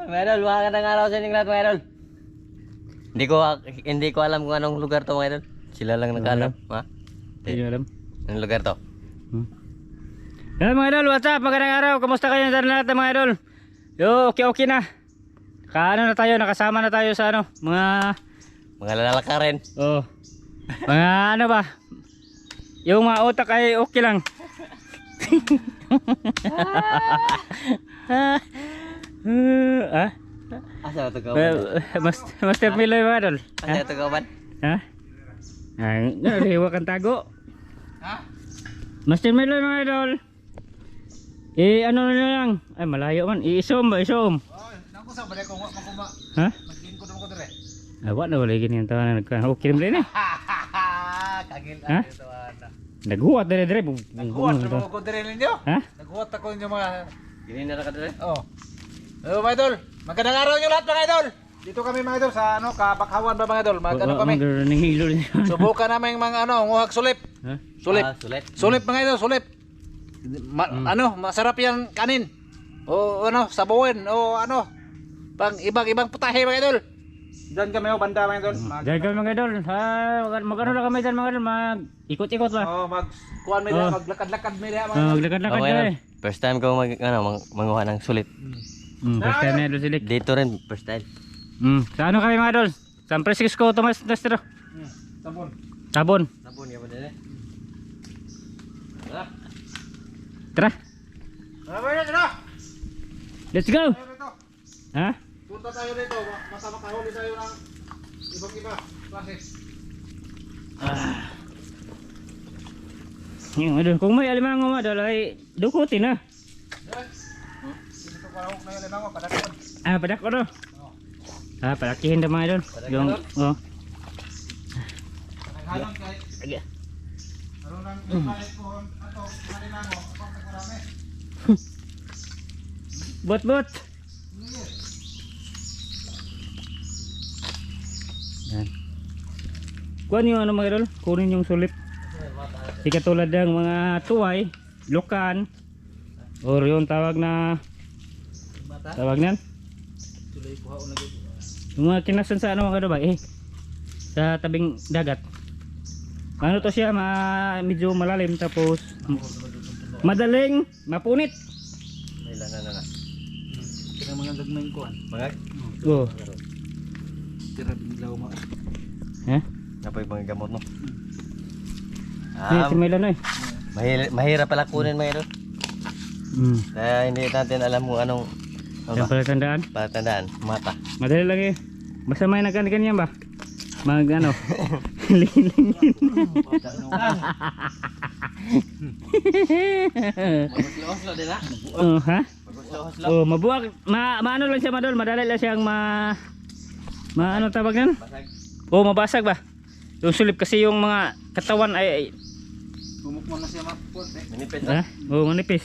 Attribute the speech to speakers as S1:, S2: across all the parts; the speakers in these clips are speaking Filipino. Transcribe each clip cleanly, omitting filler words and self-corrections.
S1: Mga idol, magandang araw sa inyong lahat mga idol. Hindi ko alam kung anong lugar to mga idol. Sila lang nakaalam. Ha?
S2: Hindi nyo alam.
S1: Anong lugar to?
S2: Hello mga idol, what's up? Magandang araw. Kamusta kayo sa lahat mga idol? Yo, okay na. Kaano na tayo, nakasama na tayo sa ano,
S1: Mga lalakarin.
S2: oh. Mga ano ba? Yung mga utak ay okay lang. Ah?
S1: Asa ito kauban?
S2: Master Miloy mga idol.
S1: Asa ito kauban?
S2: Ha? Ay, nariwa kang tago. Ha? Master Miloy mga idol. Ano na lang? Ay, malayo man. I-isom ba? Isom.
S3: Nako sa balik ko makuma.
S2: Ha?
S3: Maging ko mo ko dire.
S2: Ay, wala na wala ganyan tawa na nagka-okay naman rin eh.
S3: Kagil
S2: Ha?
S3: ito ana.
S2: Naghuwat dire.
S3: Naghuwat mo ko dire ninyo.
S2: Ha?
S3: Naghuwat ako ninyo mga.
S1: Gini na ka dito.
S3: Oh. Hello mga idol. Magandang araw niyo lahat mga idol. Dito kami mga idol sa ano, Kabakhawan ba mga idol? Magano kami?
S2: Magaling hilo rin.
S3: Subukan namin mga ano, nguhag sulip.
S2: Ha?
S3: Sulip.
S1: Sulit.
S3: Sulip mga idol, sulip. Ano, masarap yan kanin. O ano, sabuin o ano. Pang ibang putahe mga idol. Diyan kami o banda mga idol.
S2: Diyan kami mga idol. Ha, mag-ano lang kami dyan mga idol. Mag-ikot-ikot ba?
S3: Oh, kuan mi
S2: Oh.
S3: maglakad-lakad mi mga idol.
S2: Maglakad-lakad
S1: Okay,
S2: ka
S1: idol.
S2: eh.
S1: First time ko manguha ng sulit.
S2: First time na idol silik.
S1: Dito rin, first time.
S2: Sa ano kami mga idol? San Francisco, Tomas Destro.
S3: Sabon.
S2: Tabon.
S1: Sabon ka ba din eh?
S2: Tara,
S3: Dito.
S2: let's go! Ha?
S3: Punta tayo dito, makahuli tayo ng ibang-iba klase.
S2: Yung idol, kung may alimango mga idol ay dukutin na.
S3: Dito para na yung limango, padakon.
S2: Padak ko no. Padakihin na mga idol. Yung, oh.
S3: Halong kay
S2: Aga.
S3: aron nang balik ko ato limango, apang karami.
S2: Bot. Yan. Kuhan yung ano mga idol, kunin yung sulit. Di katulad ng mga tuway, lukan, or yung tawag na nan.
S3: Tuloy ko haon lagi.
S2: Yung mga kinasan sa ano mga idol ba? Sa tabing dagat. Ano to siya, medyo malalim tapos madaling mapunit.
S1: Na.
S3: Kaya mga gagmay kuan.
S1: Mga?
S2: Oh.
S3: Tira bilaw mo.
S2: Ha?
S1: Napay mga gamot no?
S2: Si Melano eh.
S1: Mahirap pala kunin mga idol. Kaya hindi natin alam kung anong
S2: Yan pala tandaan.
S1: palatandaan. Mata.
S2: Madali lang eh. Basta may nagkanikan ba? Mag ano. Lingin.
S1: Maguslo-uslo din ha?
S2: Oh, ha?
S1: Maguslo-uslo.
S2: Oh, mabuak. Maano lang siya madol, madali lang siyang ano tawag yan?
S1: Basag.
S2: Oh, mabasag ba? Yung sulip kasi yung mga katawan ay
S3: Bumukman na siya mapon eh.
S1: Manipis
S2: ha? Oh, manipis.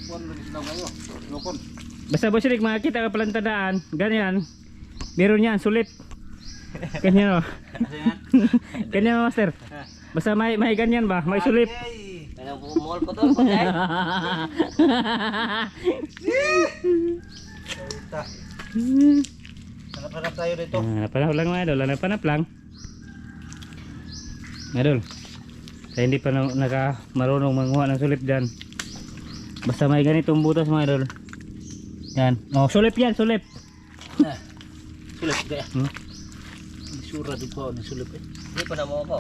S3: Kuan lagi sila kayo. Lokon.
S2: Basta boss Rick, makakita ka palang tandaan, ganyan. Meron yan, sulip. Ganyan oh. Ganyan master. Basta may ganyan ba? May sulip.
S1: Kaya bumol ko to. Okay.
S3: Hanap-hanap tayo dito.
S2: Napanap lang mga idol, napanap lang. Idol, kaya hindi pa marunong manguha ng sulip dyan. Basta may ganitong butas mga idol. Yan, oh sulip yan, sulip.
S3: Sulip kaya. Sura di ko ni sulip eh.
S1: Hindi pa na mo ako.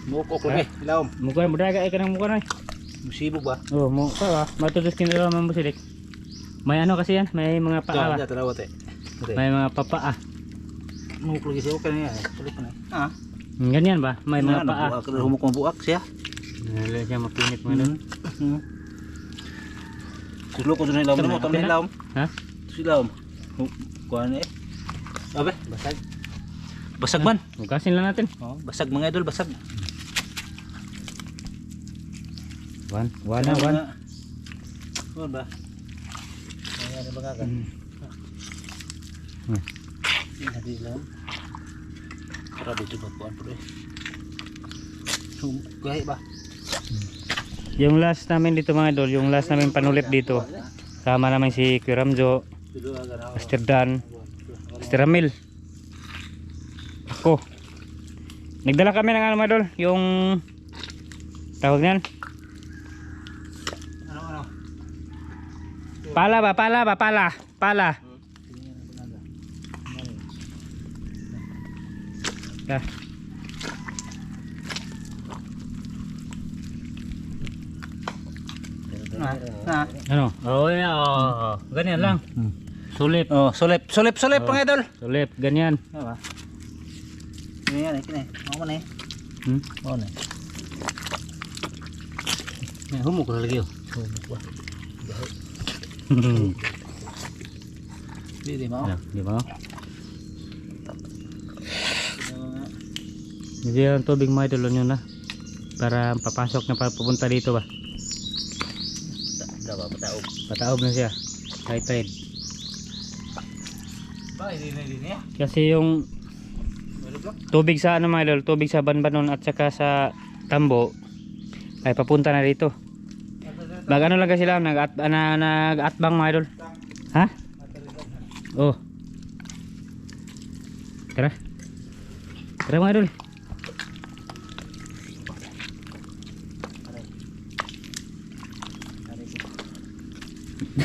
S3: Muko ko eh. Ilawom.
S2: Mukha mo daga ay kanang mukha na eh.
S3: Musibog ba?
S2: Oh, mukha ba? Matutos kinalaman mo silik. May ano kasi yan, may mga paa ba?
S3: Tarawat eh.
S2: May mga papaa.
S3: Muko lagi siya kanina eh. Sulip na. Ah.
S2: Ganyan ba? May mga paa.
S3: Humuk mabuak siya.
S2: Nalala siya mapunit mga idol.
S3: Sulo ko doon ilawom mo,
S2: Tama,
S3: tamay ilawom.
S2: Ha?
S3: Ilawom. Kuan eh. Abe, basag. Basag man.
S2: Hugasin lang natin.
S3: Oh, basag mga idol, basag.
S2: One
S3: Kuan ba? Ayan ba ka? Hindi lang. Para dito ba kuan po eh. Gahi ba?
S2: Yung last namin dito mga idol, yung last namin panulip dito. Sama namin si Kuya Ramjo, Master Dan, Master Ramil. Ako. Nagdala kami ng ano mga idol, yung tawag niyan.
S3: Ano?
S2: Pala. Ah. Ano? Oh, yeah, oh. Ganyan lang. Sulip.
S3: Oh, sulip mga idol.
S2: Sulip, ganyan.
S3: Diba? Yan, kini. Mau na eh. Mau na.
S2: Humok na lagi oh.
S3: Humok ba? Di mau.
S2: Di ba? Hindi ang tubig mga idol nyo na. Para papasok na papunta dito ba? Pataob na siya. High tide. Kasi yung tubig sa ano mga idol, tubig sa Banbanon at saka sa Tambo ay papunta na dito. Ano lang kasi lang nag-atbang mga idol. Ha? Oh. Tara mga idol.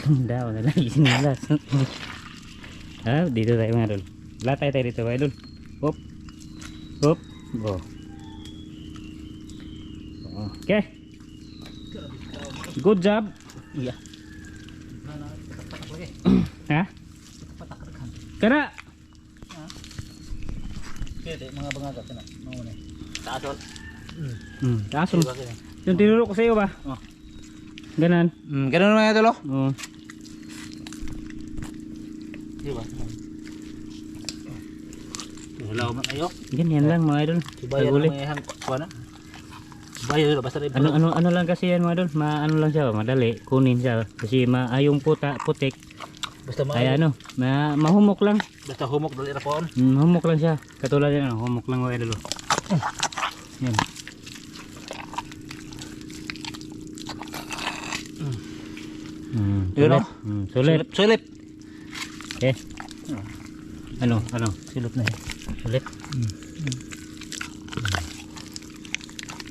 S2: Daw na lagi sinilas. Dito tayo mga idol. Latay tayo dito mga idol. Hop. Oh. Okay. Good job. Iya. Ha? Kara.
S3: Kede mga bangaga kana. Mau na.
S1: Taasol.
S2: Taasol. Yung tinuro ko sa iyo ba?
S3: Oh.
S2: Ganan.
S3: Ganun mga idol.
S2: Oh.
S3: Diba? Hello man ayo.
S2: Ganyan lang mga idol.
S3: Bayan
S2: Paguli.
S3: may hang kuana. Bayan basta rin.
S2: Ano lang kasi yan mga idol, ano lang siya, madali kunin siya kasi yung putik
S3: Basta
S2: ay mahumok lang.
S3: Basta humok dali ra poon.
S2: Humok lang siya. Katulad yan, humok lang mga idol. Yan.
S3: Yun
S2: Sulit.
S3: Sulip.
S2: Okay. Ano?
S3: Silip na eh.
S2: Sulit.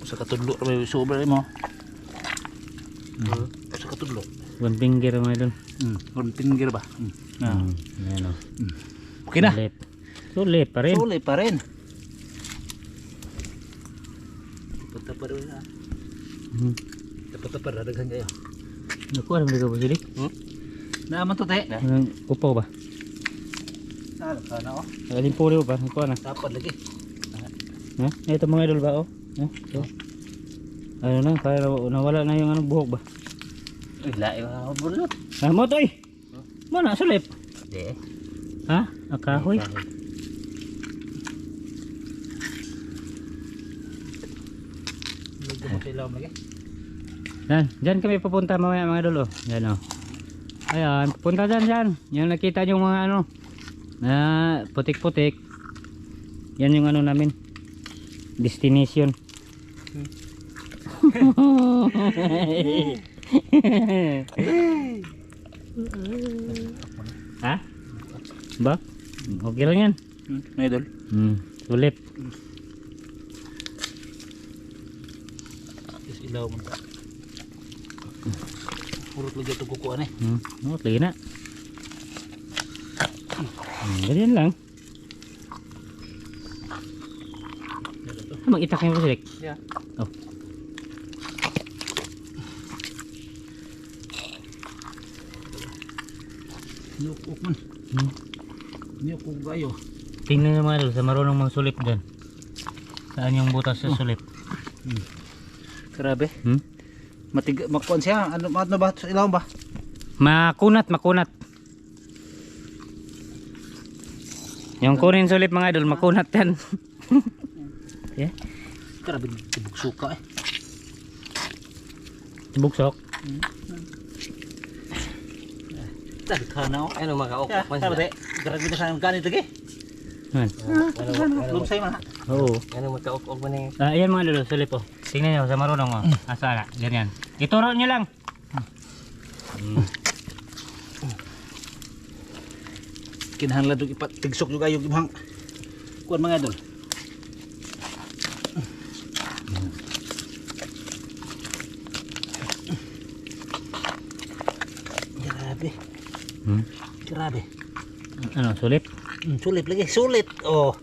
S3: Sa katudlo may sobra mo. Sa katudlo.
S2: One finger mga idol.
S3: One finger ba?
S2: Yan o.
S3: Okay na.
S2: Sulit pa rin.
S3: Sulit pa rin. Tapar na. Tapar daghan kayo.
S2: Naku, alam ka ba sila?
S3: Naaman to te.
S2: Anong upaw ba?
S3: Sana oh.
S2: Aling puli ba? Naku na.
S3: Tapad lagi.
S2: Ha? Ito mga idol ba? So, ano na, kaya nawala na yung buhok ba?
S1: Lain mga bulot.
S2: Mo to eh. Mo na, sulip.
S1: Di.
S2: Ha? Akahoy.
S3: Ilaw lagi.
S2: Dyan kami papunta mamaya mga idol oh. Yan oh. Ayan, papunta dyan. Yung nakita nyo mga na putik-putik. Yan yung namin. Destination. Ha? Ba? Okay lang yan.
S3: Idol.
S2: Sulit.
S3: Ilaw mo. Urut lagi ito kukuan eh.
S2: Lagi na. Ganyan lang. Mag-itak kayo silik.
S3: Yeah.
S2: Oh.
S3: Niyukuk man. Niyukuk gayo.
S2: Tingnan nyo mga idol, sa marunong mang sulip dyan. Saan yung butas sa sulip?
S3: Grabe. Makuan siya. Ano ba? Ilaw ba?
S2: Makunat. Yung kunin sulip mga idol, makunat yan. Yeah.
S3: Grabe, tibok suka eh.
S2: Buksok.
S3: Tadi kana oh.
S1: Ano makaokok man
S3: Sabi
S1: sila.
S3: te, grabe na sa ganit lagi. Belum saya mana?
S2: Oo.
S1: Ano makaokok man eh.
S2: Ayan mga idol, sulip oh. Tingnan nyo sa marunong oh. Asa na, ganyan. Ituro nyo lang.
S3: Kinahanglan dog ipatigsok yung ayong ibang kuan mga idol. Grabe. Grabe.
S2: Ano, sulit?
S3: Sulit lagi, sulit. Oh.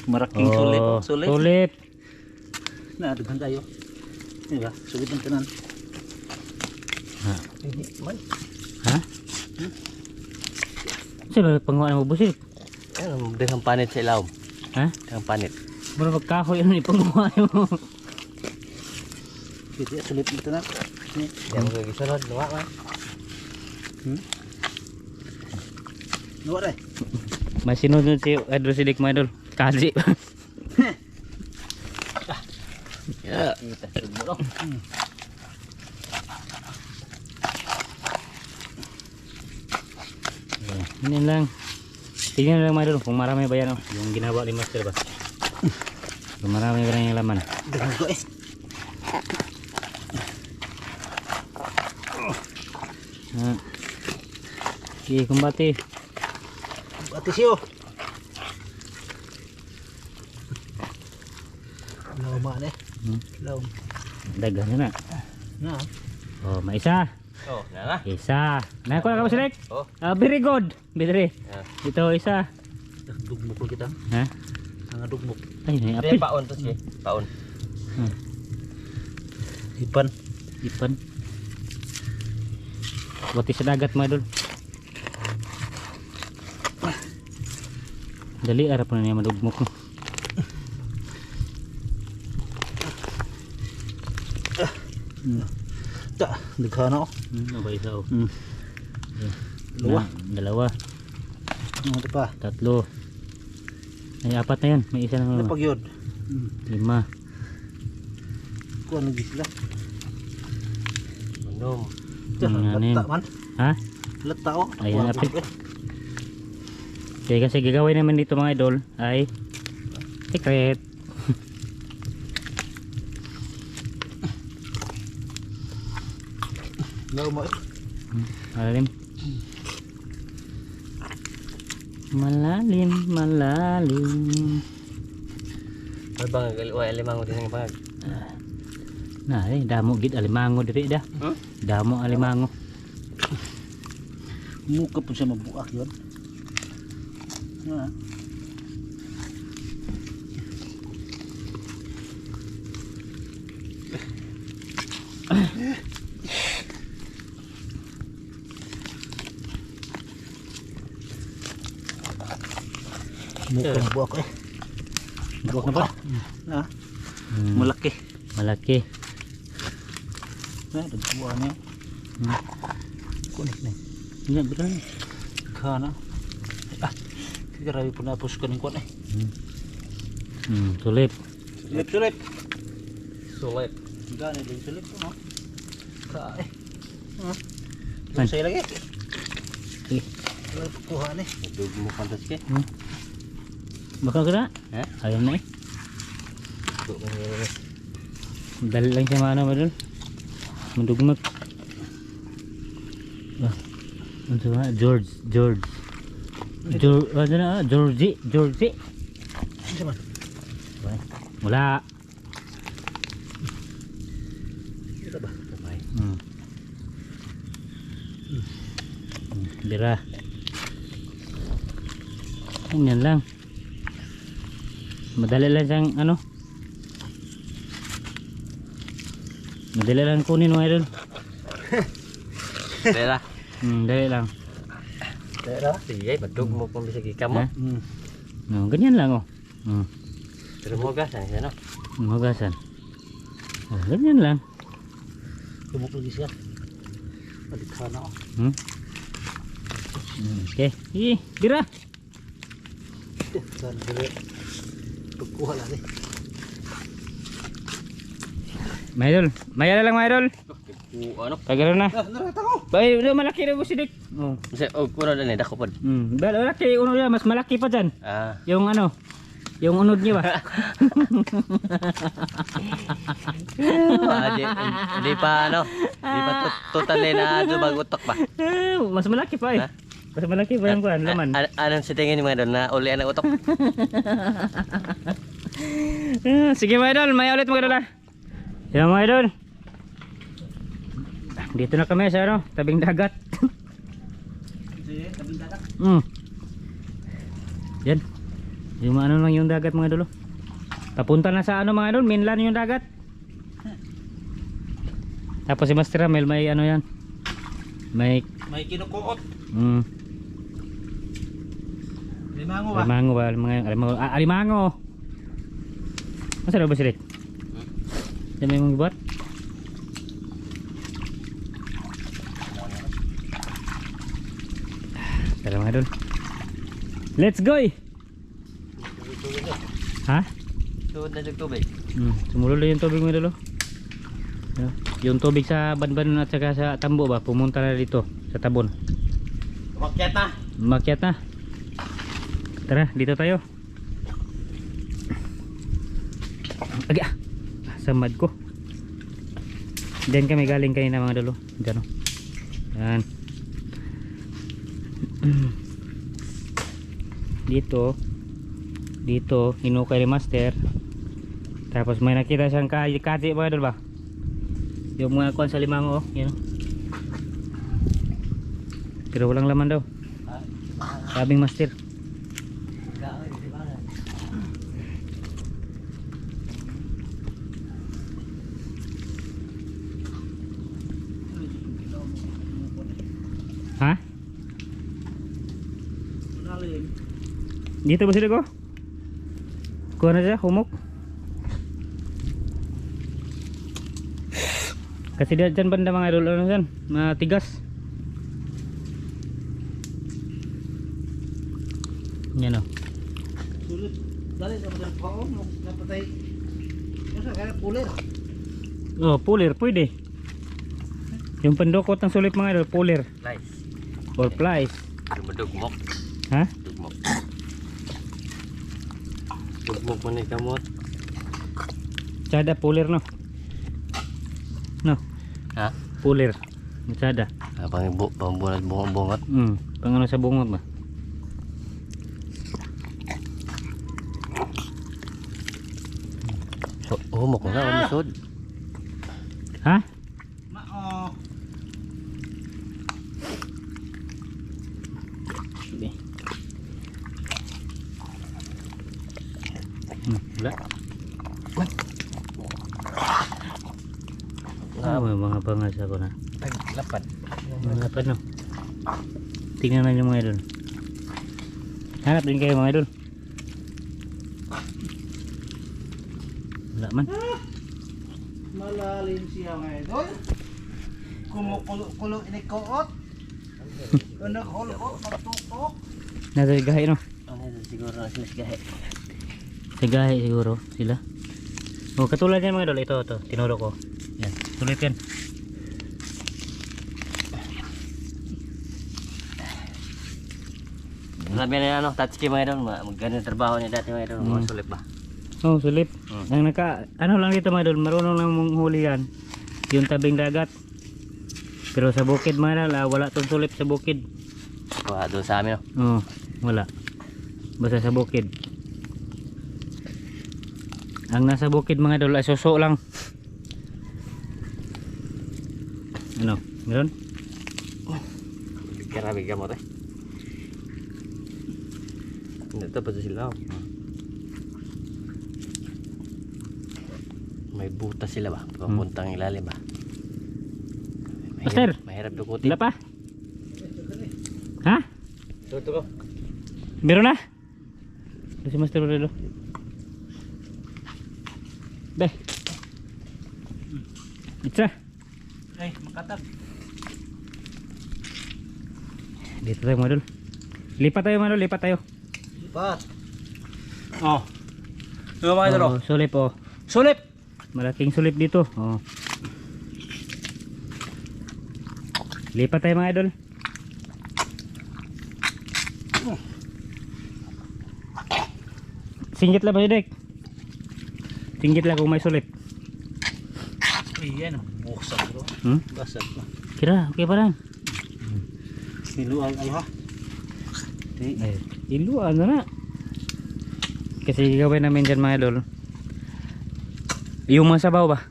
S3: Maraking sulit. Sulit.
S2: Sulit.
S3: Na daghan kayo. Diba? Sulit ang tanan.
S2: Ha?
S1: Hindi man.
S2: Ha? Sino panguha mo busit?
S1: Ano, daghang panit sa ilaw.
S2: Ha?
S1: Daghang panit.
S2: Mura magkahoy ano ni panguha mo.
S3: Hindi sulit ang tanan. Ni.
S1: Hindi mo gisunod, luwa man.
S3: Luwa dai.
S2: May sinunod si Edro Sidik mga idol. Kazi.
S1: Ya.
S3: Kita sumo.
S2: Ini lang. Tingnan lang mga idol kung marami ba yan oh. Yung ginawa ni Master ba. Kung marami ba yung laman.
S3: Daghan ko eh.
S2: Ha. Sige, kumbati.
S3: Bati siyo. Law man eh. Law.
S2: Dagan na.
S3: Na.
S2: Oh, may isa.
S1: Oh, na.
S2: Isa. Nakuha ka ba Sidik?
S1: Oh.
S2: Very good. Bidri.
S1: Yeah.
S2: Ito isa.
S3: Dugmok ko kita.
S2: Ha?
S3: Ang dugmok.
S2: Ay, may
S1: Hindi
S2: apil.
S1: paon to siya. Paon.
S3: Ipan.
S2: Ipan. Buti sa dagat mga idol. Dali arap na niya madugmok no.
S3: Ta, daghan ako.
S2: Aba isa oh.
S3: Dalawa.
S2: Dalawa.
S3: Ano pa?
S2: Tatlo. Ay, apat na yan. May isa
S3: Ano
S2: na
S3: pag yun?
S2: 5.
S3: Kuha na sila.
S1: Manom.
S2: Anim.
S3: Lata man.
S2: Ha?
S3: Lata oh.
S2: Ayan, apit. Okay, kasi gagawin naman dito mga idol ay secret.
S3: Law mo.
S2: Malalim. Malalim, malalim.
S1: Ay bang alimango din ang bang.
S2: Nah, damo gid alimango diri dah. Damo alimango.
S3: Muka pun siya mabuak yun. Muka mabuak eh.
S2: Buak na ba?
S3: Ah, malaki.
S2: Malaki.
S3: Dagbuan niya. Kunik na.
S2: Yan betul.
S3: Kana. Ah, grabe po na pus kaning kuan eh.
S2: Sulit.
S3: Sulit.
S1: Sulit.
S3: Gani din sulit po no. Ka eh.
S2: Man.
S3: Saya lagi.
S2: Eh,
S3: Wala kuha ni.
S1: Dugmo kan to siya.
S2: bakal kena?
S1: Ha?
S2: Ayun na eh.
S1: Dugmo.
S2: Dali lang siya mana madul. Mendugmak. Ah. Ano ba? George. Ano na? Georgie.
S3: Isa man.
S2: Wala.
S3: Ito ba?
S1: Sabay.
S2: Bira. Yan lang. Madali lang siyang ano. Madali lang kunin mga idol.
S1: Dela.
S2: Dali lang.
S3: Tera.
S1: Sige, madugmo kung bisa gika mo.
S2: Ha? No, ganyan lang oh.
S1: Pero mo gas ano?
S2: Hugasan. Oh, ganyan lang.
S3: Kumuk lagi siya. Balik kana oh.
S2: Okay. Bira.
S3: Dan dire. Pagkuha lagi.
S2: Mga idol. Maya lang mga idol.
S1: Ano?
S2: Tagalan na.
S3: Narata ko.
S2: Bay, malaki na po si Dick. Oh.
S1: Kasi kuno din dako pod.
S2: Malaki uno yan, mas malaki pa dyan.
S1: Ah.
S2: Yung ano, yung unod niya ba?
S1: Di pa ano? Di pa totally na bagutok ba?
S2: Mas malaki pa eh.
S1: Ha?
S2: Mas malaki pa yung kuan, laman.
S1: Anong sa tingin niyo mga idol na ulian ng utok?
S2: Sige mga idol, may ulit mga idol ah. Yan mga idol. Dito na kami sa ano, tabing dagat.
S3: Tabing dagat.
S2: Yan. Yung ano lang yung dagat mga idol. Papunta na sa ano mga idol, mainland yung dagat. Tapos si Master Ramel may ano yan. May
S3: kinukuot. Limango ba?
S2: Alimango ba? Alimango. Masa daw ba silit? Yan may mong ibat? Tara mga idol. Let's go! Ha?
S1: Suod na yung tubig.
S2: Sumulol na yung tubig mga idol. Yung tubig sa banban at saka sa tambo ba, pumunta na dito sa tabon.
S1: Umakyat na.
S2: Umakyat na. Tara, dito tayo. Aga, samad ko. Diyan kami galing kanina mga idol. Diyan o. Yan. Dito hinukay ni Master. Tapos may nakita siyang kati mga idol ba, yung mga kuwan sa limango yan. Pero walang laman daw, sabing Master. Ha? Dito ba sila ko? Kuha na siya, humok. Kasi dyan banda mga idol, ano dyan, matigas. Yan o.
S3: Sulit. Dali sa mga paon, napatay. Masa kaya puler?
S2: Oh, puller, pwede. Yung pandukot ng sulit mga idol, puller.
S1: Nice.
S2: Or plies.
S1: Dugmok.
S2: Ha?
S1: Dugmok. Dugmok mo ni kamot.
S2: Tsada, puller no? No?
S1: Ha?
S2: Puller. Tsada.
S1: Pambulat bungot.
S2: Pang ano sa bungot ba?
S1: So, humok ko na, umusod.
S2: Ha?
S3: Mao.
S2: Sige. Wala. May mga bangas ako na.
S1: Lapad.
S2: Mga lapad no. Tingnan na yung mga idol. Hanap din kayo mga idol. Wala man.
S3: Malalim siya mga idol. Kumukulo inikuot. Ano kulo pagtuktok.
S2: Nasa gahe no.
S1: Ano yun, siguro na sila sigahe.
S2: Sa gahe siguro sila. Oh, katulad yan mga idol. Ito, tinuro ko. Yan, sulit yan.
S1: Sabi na ano, touchkey mga idol, magandang trabaho niya dati mga idol, mga sulit ba?
S2: Oh, sulit. Ang ano lang dito mga idol, marunong lang mong huli yan. Yung tabing dagat. Pero sa bukid mga idol, wala tong sulit sa bukid.
S1: Doon sa amin no?
S2: Oh, wala. Basta sa bukid. Ang nasa bukid mga idol ay suso lang. Ano? Meron?
S1: Grabe ka mo tayo. Ito pa sila. May butas sila ba? Papuntang ilalim ba?
S2: Master!
S1: Mahirap dukutin.
S2: Wala pa? Ha?
S1: Tuto ko.
S2: Meron na? Ito si Master Rodelo. Be. Itza.
S3: Ay, makatag.
S2: Dito tayo mga idol. Lipat tayo mga idol, lipat tayo.
S3: Lipat. Oh. Ito mga idol.
S2: Oh, sulip oh.
S3: Sulip.
S2: Malaking sulip dito. Oh. Lipat tayo mga idol. Singgit lang ba si Dek? Singgit lang kung may sulip.
S3: Ayan, busag bro.
S2: Hmm?
S3: Basag na.
S2: Kira, okay pa lang.
S3: Niluang ano ha?
S2: Ay, iluan na na. Kasi gagawin namin dyan mga idol, yung mga sabaw ba,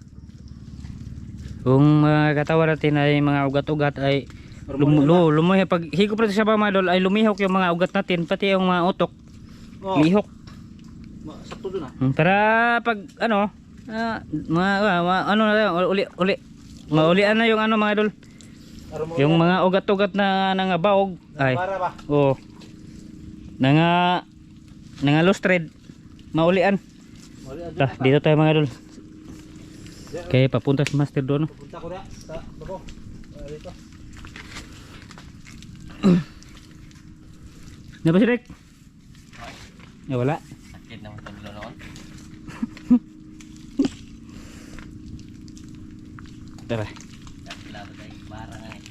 S2: kung mga katawan natin ay mga ugat-ugat ay lumihok. Pag higop natin sa sabaw mga idol ay lumihok yung mga ugat natin, pati yung mga utok lihok.
S3: Sakto doon ah.
S2: Para pag ano ano na uli maulian na yung ano mga idol, yung mga ugat-ugat na nangabaog ay
S3: Para ba?
S2: oh nanga lost thread maulian. Dito tayo mga idol. Okay, papunta si master doon.
S3: Punta ko na sa bako. Dito.
S2: Na ba si Rick? Wala.
S1: Sakit naman ito bilo noon.
S2: Tara.
S1: Labo tayo bara nga eh.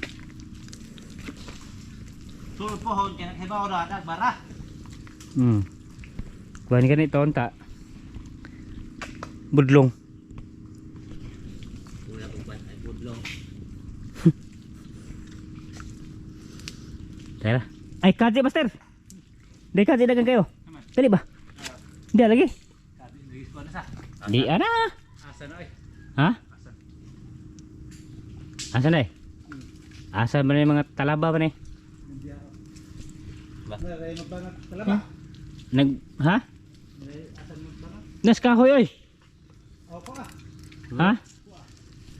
S3: Sulod po hon kaya naghibaw na nagbara.
S2: Kuhan ka nito onta. Budlong.
S1: Wala pong pan ay budlong.
S2: Tara. Ay, kaji master. Dai kaji dagang kayo. Dali ba? Di lagi.
S3: Sabi nagis ko na sa.
S2: Di ana.
S3: Asa na oy.
S2: Ha? Asa na eh? Asa ba na yung mga talaba ba na eh?
S1: Ba?
S3: Naray magbanat talaba.
S2: Ha?
S3: Asan magbanat?
S2: Nas kahoy oy.
S3: Opo ah.
S2: Ha?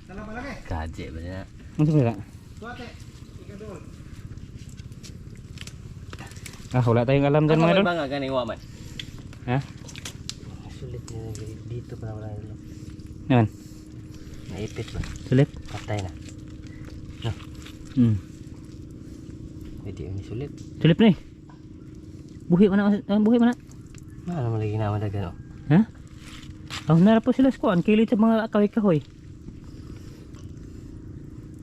S3: Talaba lagi.
S1: Kaje ba niya?
S2: Ano ba?
S3: Suate. Ikaw doon.
S2: Wala tayong alam dyan mga
S1: Ano
S2: idol.
S1: ba nga ganing waman?
S2: Ha?
S1: Sulit niya dito pa wala nila.
S2: Naman.
S1: Naipit ba?
S2: Sulit.
S1: Patay na. Hindi ini sulit.
S2: Sulit na eh. Buhi mo na. Buhi mo na.
S1: Ano mo lagi naman dagan oh.
S2: Ha? Nara po sila skuan. Kilit sa mga kahoy-kahoy.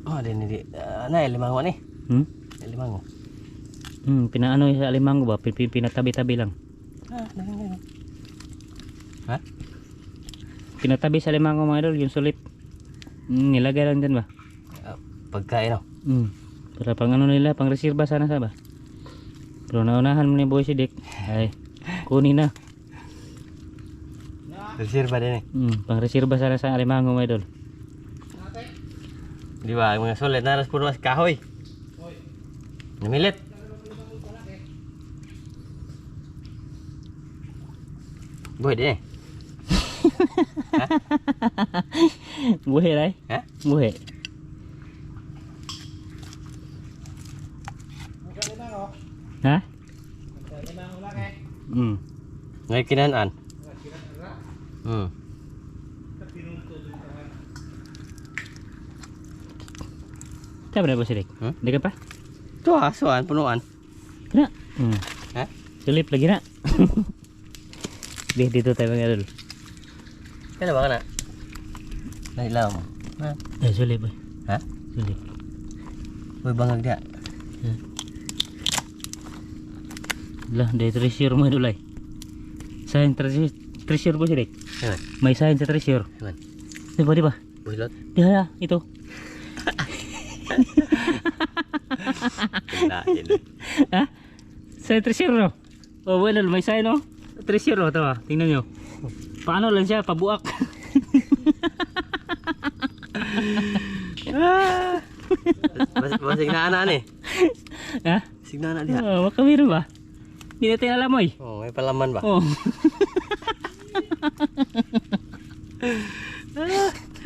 S1: Oh, hindi. Na limango ni. Limango.
S2: Pinaano sa alimanggo ba? Pinatabi-tabi lang.
S1: Dagan. Ha?
S2: Pinatabi sa alimanggo mga idol. Yung sulit. Nilagay lang dyan ba?
S1: Pagkain oh.
S2: Para pang ano nila, pang reserba sana sa ba? Pero naunahan mo ni Boy si Dick. Ay, kunin na.
S1: Reserva din eh.
S2: Pang reserba sana sa alimango mga idol.
S1: Di ba, mga sulit na ras puro mas kahoy. Namilit. Boy din eh.
S2: Buhi ray?
S1: Ha?
S2: Buhi. Ha?
S1: Ngay kinaan.
S2: Siapa na ba si Dick? Hindi ka pa?
S1: Ito suan, punuan.
S2: Kena?
S1: Ha?
S2: Sulip lagi na. Dito tayo mga idol.
S1: Kaya ba ka na? Nahilaw mo. Ha?
S2: Sulip eh.
S1: Ha?
S2: Sulip.
S1: Uy, bangag dia.
S2: Lah, dari treasure mo idol ay. Sign treasure po si Dick.
S1: Ano?
S2: May sign sa treasure.
S1: Ano?
S2: Di ba?
S1: Buhilot?
S2: Diha, ito.
S1: Kinain.
S2: Ha? Sa treasure no? Oh, well, may sign no? Treasure no, tawa. Tingnan nyo. Paano lang siya, pabuak.
S1: Signaan eh.
S2: Ha?
S1: Signaan dia.
S2: Oh, makamiro ba? Hindi natin alam oy.
S1: Oh, may palaman ba?
S2: Oh.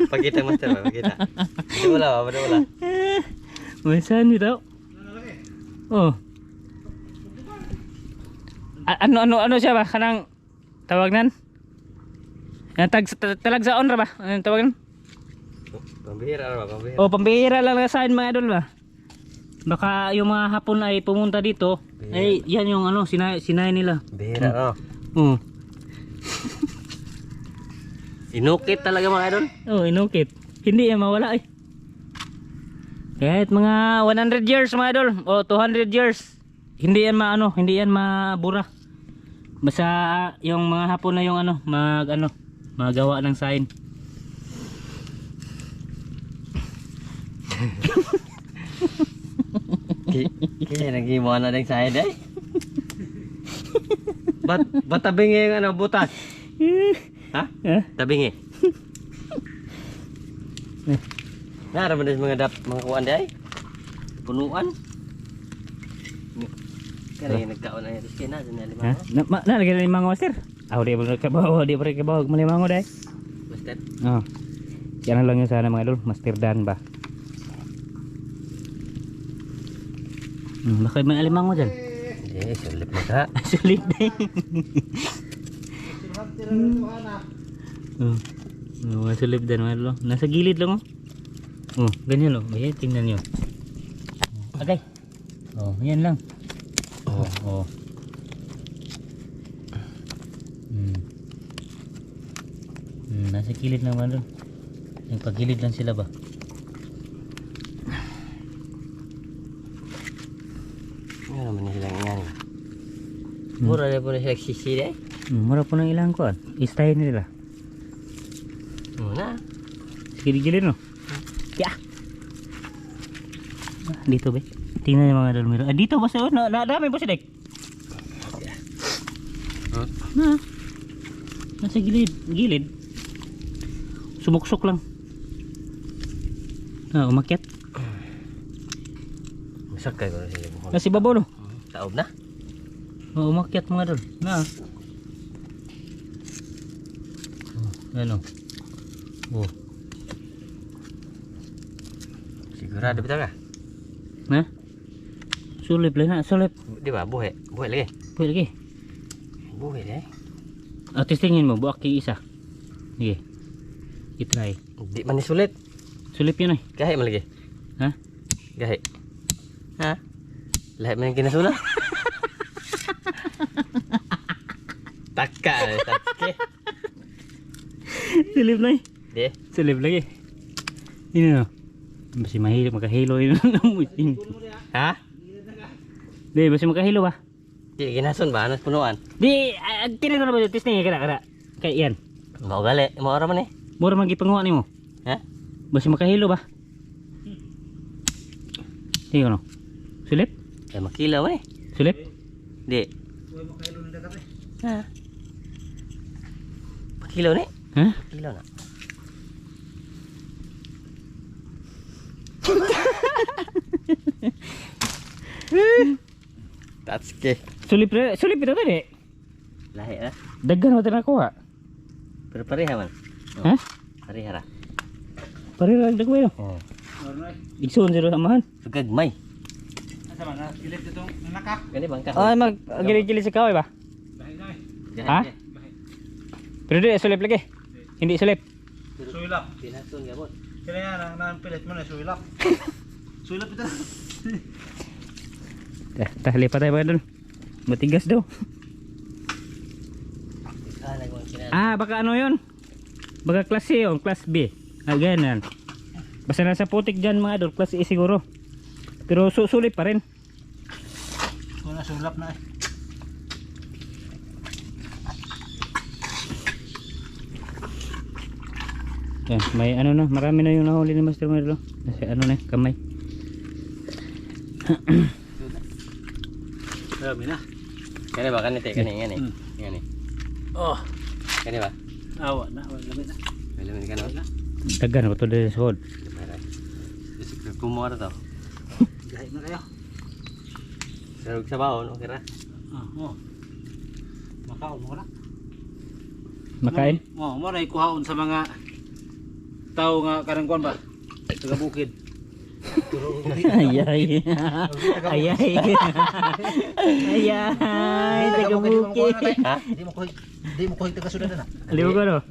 S1: Pakita master ba? Pakita. Hindi wala ba? Wala.
S2: May sign dito. Oh. Ano siya ba? Kanang tawag nan? Talagsaon ra ba? Anong tawag nan?
S1: Pambihira ba? Pambihira.
S2: Oh, pambihira lang na sign mga idol ba? Baka yung mga hapon ay pumunta dito. Ay, yan yung ano, sinay nila.
S1: Bihira no.
S2: Oh.
S1: Inukit talaga mga idol.
S2: Oh, inukit. Hindi yan mawala eh. Kahit mga 100 years mga idol o 200 years, hindi yan maano, hindi yan mabura. Basta yung mga hapon na yung ano, magawa ng sign.
S1: Kaya naghimuan na din sa head eh. Ba't tabingi yung ano, butas? Ha?
S2: Ha?
S1: Tabingi.
S2: Eh.
S1: Naraman din mga mga kuwan di ay. Punuan. Kaya nagkaon na yung riske na.
S2: Ha? Nalagyan na yung mga master. Di ba kabaw, malimango dahil.
S1: Master?
S2: Oo. Yan lang yun sana mga idol, Master Dan ba? Baka may alimango dyan.
S1: Hindi, sulit mo ka.
S2: Sulit na yun. Mga sulit din mga idol. Nasa gilid lang oh. Ganyan oh. Ayan, tingnan nyo. Okay. Yan lang. Nasa gilid lang mga idol. Yung pagilid lang sila ba?
S1: Ano naman silang yan. Mura na po na sila sisi eh.
S2: Mura po ng ilang kuan. Istay nila.
S1: Muna.
S2: Gilid-gilid no? Kaya. Dito ba? Tingnan yung mga dalmiro. Dito ba sa dami po si Dek? Nasa gilid. Sumuksok lang. Umakyat.
S1: Masakay ko na sila.
S2: Nasi babaw no?
S1: Taob na.
S2: Umakyat mga dol. Ano?
S1: Sigurado betul ka?
S2: Sulip lang na, sulip.
S1: Di ba? Buhay. Buhay lagi.
S2: Buhay lagi.
S1: Buhay deh.
S2: Testingin mo, buak yung isa. Sige. I-try.
S1: Di man ni sulit.
S2: Sulip yun ay.
S1: Gahe man lagi.
S2: Ha?
S1: Gahe. Ha? Lahat man yung kinasula. Taka. Taka.
S2: Sulip na
S1: Di.
S2: Sulip lagi. Ini no. Masih mahilo, makahilo yun.
S1: Ha?
S2: Di, masih makahilo ba?
S1: Di, ginasun ba? Anas punuan?
S2: Di, tinan ko na ba yung testing kada. Kaya yan.
S1: Mau gali. Mau orang mana?
S2: Mura magipanguha ni mo.
S1: Ha?
S2: Masih makahilo ba? Tingnan no. Sulip?
S1: Eh, makilaw eh.
S2: Sulip?
S1: Di. Ha? Makilaw ni?
S2: Ha?
S1: Makilaw na. That's okay.
S2: Sulip itu tadi.
S1: Lahi ah.
S2: Dagan mo nakuha.
S1: Pero pareha man.
S2: Ha?
S1: Pareha ra.
S2: Pareha lang dagway no.
S1: Oh.
S2: Igsoon sila samahan.
S1: Sugagmay.
S3: Asa man na gilid itong naka.
S1: Gani bang ka?
S2: Ay mag-gilid-gilid sa kaway ba? Ha? Pero di sulip lagi. Hindi sulip.
S3: Suilap.
S1: Pinasun gabon.
S3: Kaya nang pilit mo na suilap. Suilap ito.
S2: Tahli pa tayo ba doon? Matigas daw. Baka ano yun? Baka class C yun, class B. Ganyan. Basta nasa putik dyan mga idol, class E siguro. Pero sulit pa rin.
S3: Wala sulap na eh.
S2: Yan, may ano na, marami na yung nahuli ni Master Merlo. Kasi ano na, kamay.
S3: Marami na.
S1: Kani ba? Kani te, kani. Kani.
S3: Oh.
S1: Kani ba?
S3: Awa na, wala na.
S1: Wala man ka na.
S2: Dagan ba ito din sa hod?
S1: Kumara to.
S3: Gahit na kayo.
S1: Sarog sa baon, okay ra?
S3: Makaon mo na.
S2: Makain?
S3: Mo na ikuhaon sa mga tao nga karangkuan ba? Taga bukid.
S2: Ayay. Ayay. Ayay. Taga bukid.
S1: Ha?
S3: Di mo kuhay taga sudan na.
S2: Aliw ko no?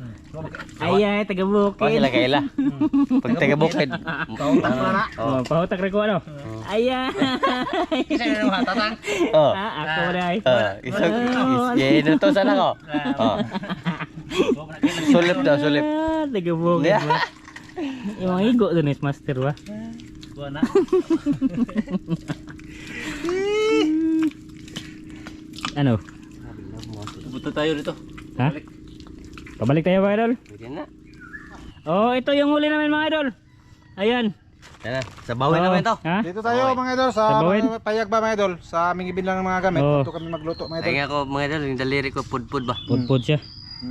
S2: Ayay, taga
S1: Oh,
S2: bukid.
S1: sila kaila. Pag taga bukid.
S2: Pahutak na ko ano? Ayay.
S3: Isa na naman tatang.
S1: Oh.
S2: Ako na ay.
S1: Yan to sana ko. Oh. Sulip daw, sulip.
S2: Taga bukid ba? Yung mga higo doon is master ba?
S3: Buwan na.
S2: Ano?
S3: Buta tayo dito.
S2: Ha? Pabalik tayo mga idol.
S1: Pwede na.
S2: Oh, ito yung huli namin mga idol. Ayan.
S1: Yan na, sa bawin naman ito.
S2: Ha?
S3: Dito tayo mga idol sa
S2: Bawin?
S3: mga payag ba mga idol? Sa aming ibilang ng mga gamit.
S2: Oo.
S3: Dito kami magluto mga idol.
S1: Ay nga ko mga idol, yung daliri ko pudpud ba?
S2: Pudpud siya.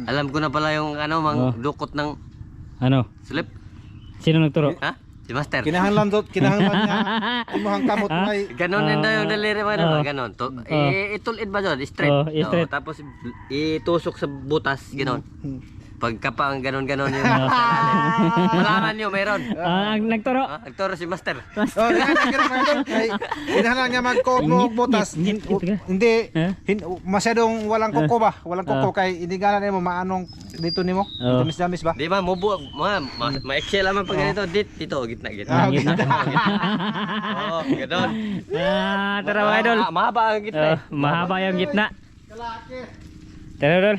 S1: Alam ko na pala yung ano, mang dukot ng
S2: Ano?
S1: slip.
S2: Sino nagturo?
S1: Ha? Si Master.
S3: Kinahanglan niya. Imuhang kamot may
S1: Ganon din daw yung daliri mga idol. Ganon. Itulid ba doon? Straight.
S2: Oo, straight.
S1: Tapos itusok sa butas. Ganon. Pagkapa ang ganon-ganon yung sa lalim. Malaman nyo, meron.
S2: Ang nagturo.
S1: Nagturo si Master.
S3: Oh, kinahanglan niya magkoko butas.
S2: Ngit ka.
S3: Hindi
S2: Ha?
S3: masyadong walang koko ba? Walang koko kay hindi gana nimo maanong dito nimo.
S2: Oo.
S3: Damis ba?
S1: Di ba, mubu, ma-excel naman pag ganito. Dito, gitna.
S3: Ah,
S2: Gitna.
S1: Oo, ganon.
S2: Tara mga idol.
S1: Mahaba ang gitna.
S2: Mahaba yung gitna. Tara idol.